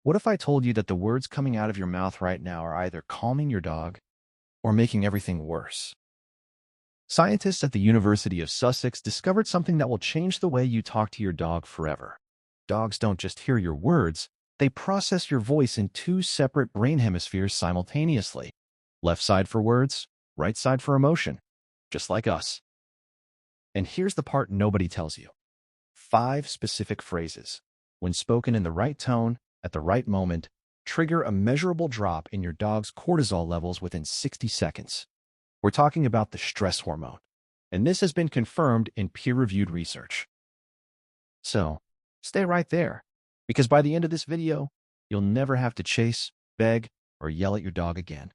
What if I told you that the words coming out of your mouth right now are either calming your dog or making everything worse? Scientists at the University of Sussex discovered something that will change the way you talk to your dog forever. Dogs don't just hear your words, they process your voice in two separate brain hemispheres simultaneously. Left side for words, right side for emotion, just like us. And here's the part nobody tells you. 5 specific phrases, when spoken in the right tone, at the right moment, trigger a measurable drop in your dog's cortisol levels within 60 seconds. We're talking about the stress hormone, and this has been confirmed in peer-reviewed research. So, stay right there, because by the end of this video, you'll never have to chase, beg, or yell at your dog again.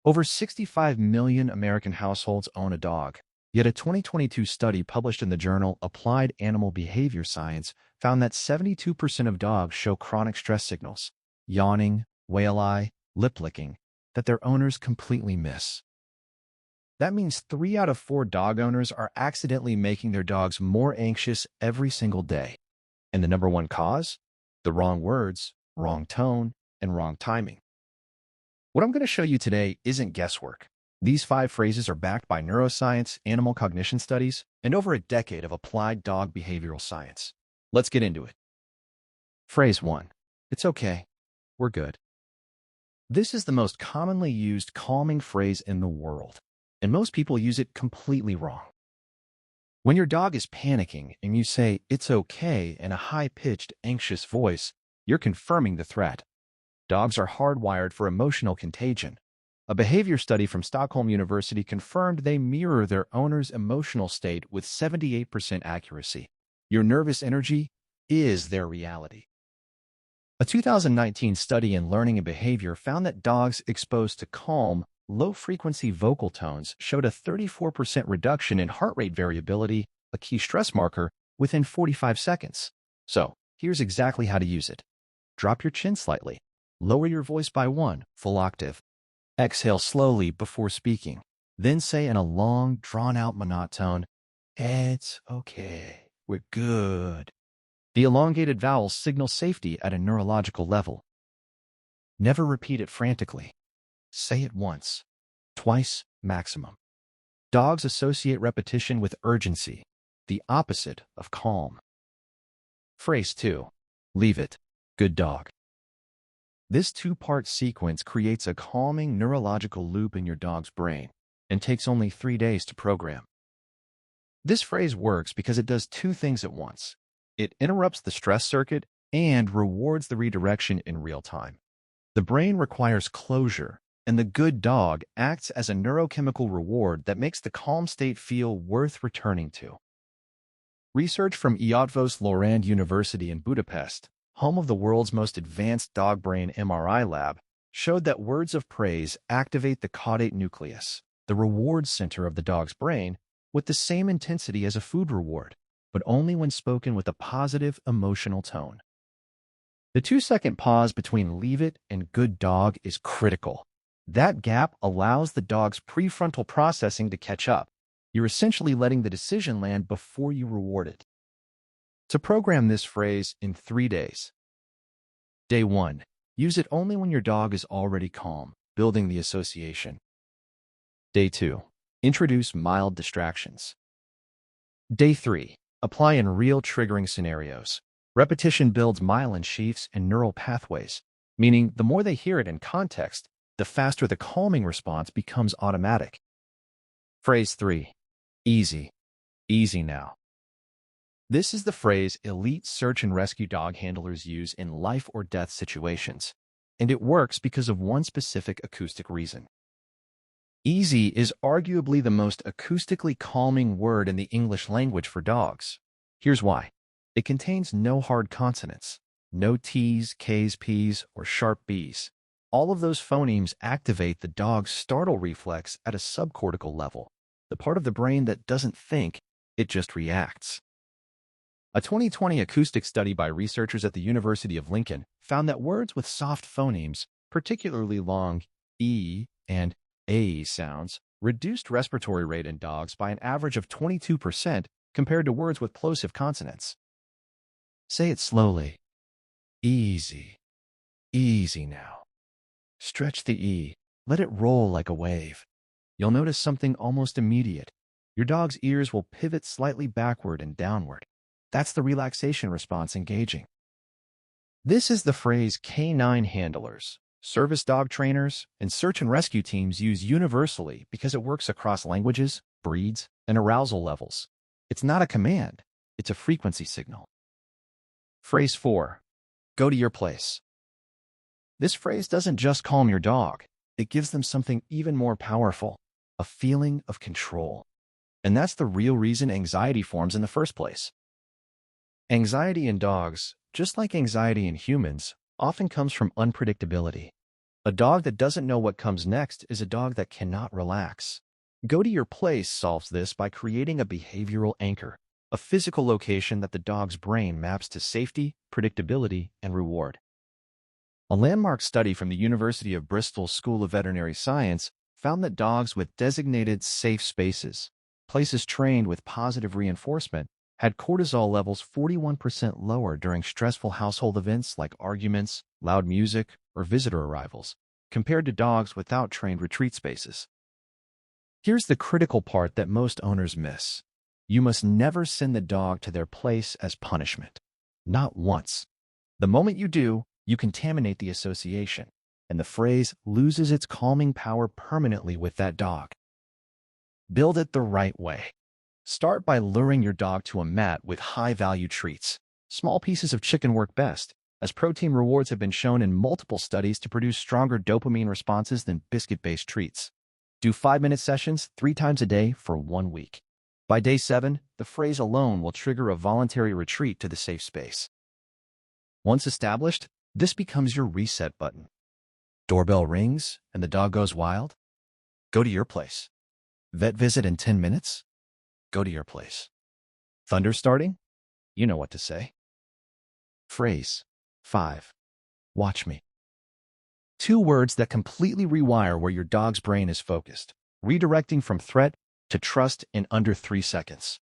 Over 65 million American households own a dog, yet a 2022 study published in the journal Applied Animal Behavior Science found that 72% of dogs show chronic stress signals, yawning, whale eye, lip licking, that their owners completely miss. That means 3 out of 4 dog owners are accidentally making their dogs more anxious every single day. And the number one cause? The wrong words, wrong tone, and wrong timing. What I'm going to show you today isn't guesswork. These 5 phrases are backed by neuroscience, animal cognition studies, and over a decade of applied dog behavioral science. Let's get into it. Phrase 1. It's okay. We're good. This is the most commonly used calming phrase in the world, and most people use it completely wrong. When your dog is panicking and you say, "It's okay," in a high-pitched, anxious voice, you're confirming the threat. Dogs are hardwired for emotional contagion. A behavior study from Stockholm University confirmed they mirror their owner's emotional state with 78% accuracy. Your nervous energy is their reality. A 2019 study in learning and behavior found that dogs exposed to calm, low-frequency vocal tones showed a 34% reduction in heart rate variability, a key stress marker, within 45 seconds. So, here's exactly how to use it. Drop your chin slightly. Lower your voice by 1 full octave. Exhale slowly before speaking. Then say in a long, drawn-out monotone, "It's okay. We're good." The elongated vowels signal safety at a neurological level. Never repeat it frantically. Say it once, twice maximum. Dogs associate repetition with urgency, the opposite of calm. Phrase 2. Leave it. Good dog. This 2-part sequence creates a calming neurological loop in your dog's brain and takes only 3 days to program. This phrase works because it does 2 things at once. It interrupts the stress circuit and rewards the redirection in real time. The brain requires closure, and the good dog acts as a neurochemical reward that makes the calm state feel worth returning to. Research from Eötvös Loránd University in Budapest, home of the world's most advanced dog brain MRI lab, showed that words of praise activate the caudate nucleus, the reward center of the dog's brain, with the same intensity as a food reward, but only when spoken with a positive emotional tone. The 2-second pause between leave it and good dog is critical. That gap allows the dog's prefrontal processing to catch up. You're essentially letting the decision land before you reward it. To program this phrase in 3 days. Day 1. Use it only when your dog is already calm, building the association. Day 2. Introduce mild distractions. Day 3. Apply in real triggering scenarios. Repetition builds myelin sheaths and neural pathways, meaning the more they hear it in context, the faster the calming response becomes automatic. Phrase 3. Easy. Easy now. This is the phrase elite search and rescue dog handlers use in life or death situations, and it works because of one specific acoustic reason. Easy is arguably the most acoustically calming word in the English language for dogs. Here's why. It contains no hard consonants, no T's, K's, P's, or sharp B's. All of those phonemes activate the dog's startle reflex at a subcortical level, the part of the brain that doesn't think, it just reacts. A 2020 acoustic study by researchers at the University of Lincoln found that words with soft phonemes, particularly long E and A sounds, reduced respiratory rate in dogs by an average of 22% compared to words with plosive consonants. Say it slowly. Easy. Easy now. Stretch the E. Let it roll like a wave. You'll notice something almost immediate. Your dog's ears will pivot slightly backward and downward. That's the relaxation response engaging. This is the phrase canine handlers, service dog trainers, and search and rescue teams use universally because it works across languages, breeds, and arousal levels. It's not a command, it's a frequency signal. Phrase 4. Go to your place. This phrase doesn't just calm your dog, it gives them something even more powerful, a feeling of control. And that's the real reason anxiety forms in the first place. Anxiety in dogs, just like anxiety in humans, often comes from unpredictability. A dog that doesn't know what comes next is a dog that cannot relax. Go to your place solves this by creating a behavioral anchor, a physical location that the dog's brain maps to safety, predictability, and reward. A landmark study from the University of Bristol School of Veterinary Science found that dogs with designated safe spaces, places trained with positive reinforcement, had cortisol levels 41% lower during stressful household events like arguments, loud music, or visitor arrivals, compared to dogs without trained retreat spaces. Here's the critical part that most owners miss. You must never send the dog to their place as punishment. Not once. The moment you do, you contaminate the association, and the phrase loses its calming power permanently with that dog. Build it the right way. Start by luring your dog to a mat with high-value treats. Small pieces of chicken work best, as protein rewards have been shown in multiple studies to produce stronger dopamine responses than biscuit-based treats. Do 5-minute sessions 3 times a day for 1 week. By day 7, the phrase alone will trigger a voluntary retreat to the safe space. Once established, this becomes your reset button. Doorbell rings and the dog goes wild? Go to your place. Vet visit in 10 minutes? Go to your place. Thunder starting? You know what to say. Phrase 5. Watch me. 2 words that completely rewire where your dog's brain is focused, redirecting from threat to trust in under 3 seconds.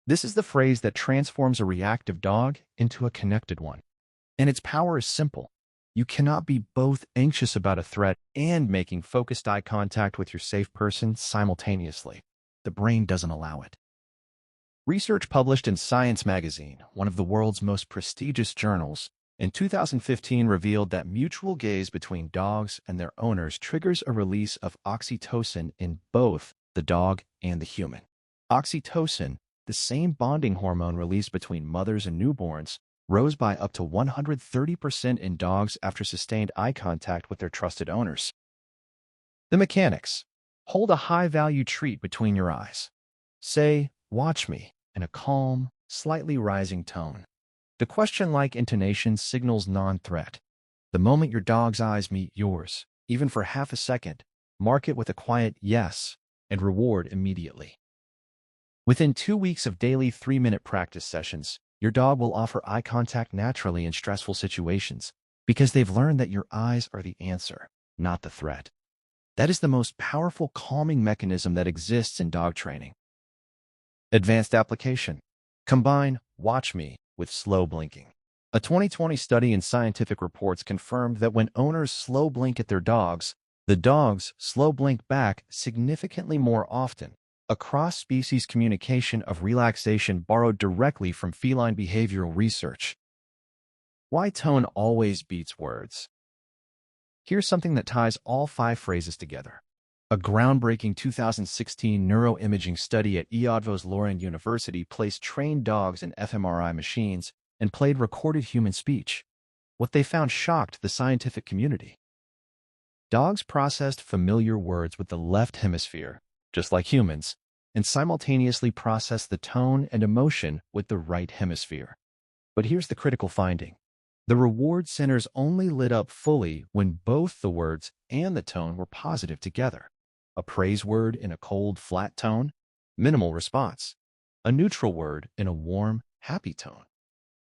This is the phrase that transforms a reactive dog into a connected one. And its power is simple. You cannot be both anxious about a threat and making focused eye contact with your safe person simultaneously. The brain doesn't allow it. Research published in Science magazine, one of the world's most prestigious journals, in 2015 revealed that mutual gaze between dogs and their owners triggers a release of oxytocin in both the dog and the human. Oxytocin, the same bonding hormone released between mothers and newborns, rose by up to 130% in dogs after sustained eye contact with their trusted owners. The mechanics. Hold a high-value treat between your eyes. Say, "Watch me," in a calm, slightly rising tone. The question-like intonation signals non-threat. The moment your dog's eyes meet yours, even for half a second, mark it with a quiet yes and reward immediately. Within 2 weeks of daily 3-minute practice sessions, your dog will offer eye contact naturally in stressful situations because they've learned that your eyes are the answer, not the threat. That is the most powerful calming mechanism that exists in dog training. Advanced application. Combine "watch me" with slow blinking. A 2020 study in Scientific Reports confirmed that when owners slow blink at their dogs, the dogs slow blink back significantly more often. A cross-species communication of relaxation borrowed directly from feline behavioral research. Why tone always beats words? Here's something that ties all 5 phrases together. A groundbreaking 2016 neuroimaging study at Eötvös Loránd University placed trained dogs in fMRI machines and played recorded human speech. What they found shocked the scientific community. Dogs processed familiar words with the left hemisphere, just like humans, and simultaneously processed the tone and emotion with the right hemisphere. But here's the critical finding. The reward centers only lit up fully when both the words and the tone were positive together. A praise word in a cold, flat tone, minimal response. A neutral word in a warm, happy tone,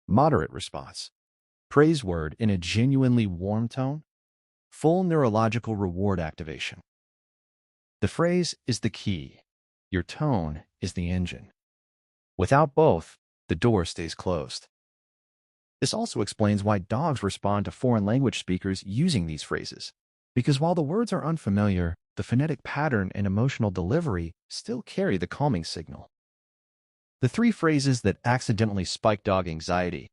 moderate response. Praise word in a genuinely warm tone, full neurological reward activation. The phrase is the key. Your tone is the engine. Without both, the door stays closed. This also explains why dogs respond to foreign language speakers using these phrases. Because while the words are unfamiliar, the phonetic pattern and emotional delivery still carry the calming signal. The 3 phrases that accidentally spike dog anxiety.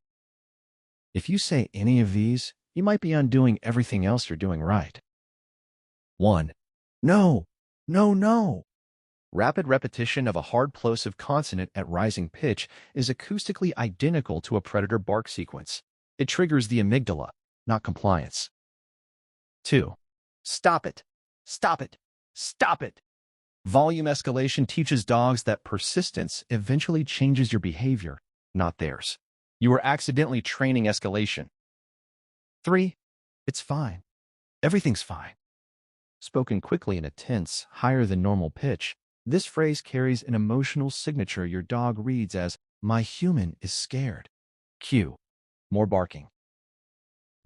If you say any of these, you might be undoing everything else you're doing right. 1. No, no, no. Rapid repetition of a hard plosive consonant at rising pitch is acoustically identical to a predator bark sequence. It triggers the amygdala, not compliance. 2. Stop it, stop it, stop it. Volume escalation teaches dogs that persistence eventually changes your behavior, not theirs. You are accidentally training escalation. 3. It's fine. Everything's fine. Spoken quickly in a tense, higher than normal pitch, this phrase carries an emotional signature your dog reads as, "My human is scared." Cue. More barking.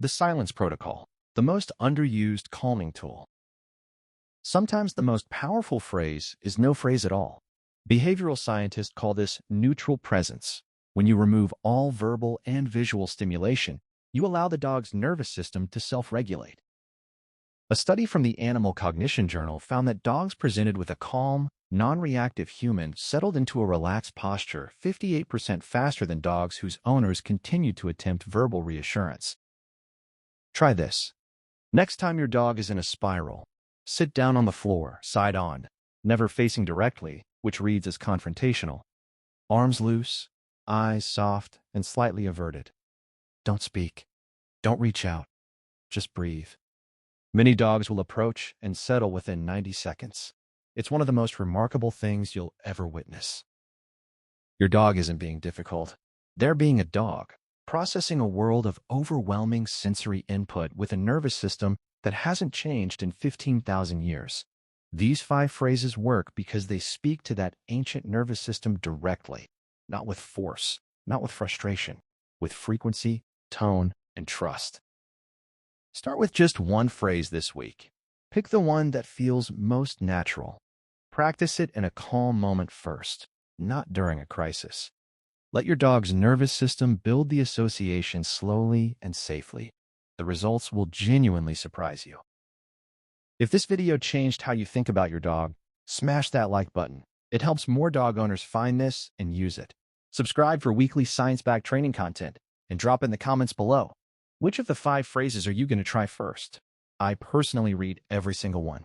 The silence protocol, the most underused calming tool. Sometimes the most powerful phrase is no phrase at all. Behavioral scientists call this neutral presence. When you remove all verbal and visual stimulation, you allow the dog's nervous system to self-regulate. A study from the Animal Cognition Journal found that dogs presented with a calm, non-reactive human settled into a relaxed posture 58% faster than dogs whose owners continued to attempt verbal reassurance. Try this. Next time your dog is in a spiral, sit down on the floor, side on, never facing directly, which reads as confrontational. Arms loose, eyes soft and slightly averted. Don't speak. Don't reach out. Just breathe. Many dogs will approach and settle within 90 seconds. It's one of the most remarkable things you'll ever witness. Your dog isn't being difficult. They're being a dog, processing a world of overwhelming sensory input with a nervous system that hasn't changed in 15,000 years. These 5 phrases work because they speak to that ancient nervous system directly, not with force, not with frustration, with frequency, tone, and trust. Start with just one phrase this week. Pick the one that feels most natural. Practice it in a calm moment first, not during a crisis. Let your dog's nervous system build the association slowly and safely. The results will genuinely surprise you. If this video changed how you think about your dog, smash that like button. It helps more dog owners find this and use it. Subscribe for weekly science-backed training content and drop in the comments below. Which of the 5 phrases are you going to try first? I personally read every single one.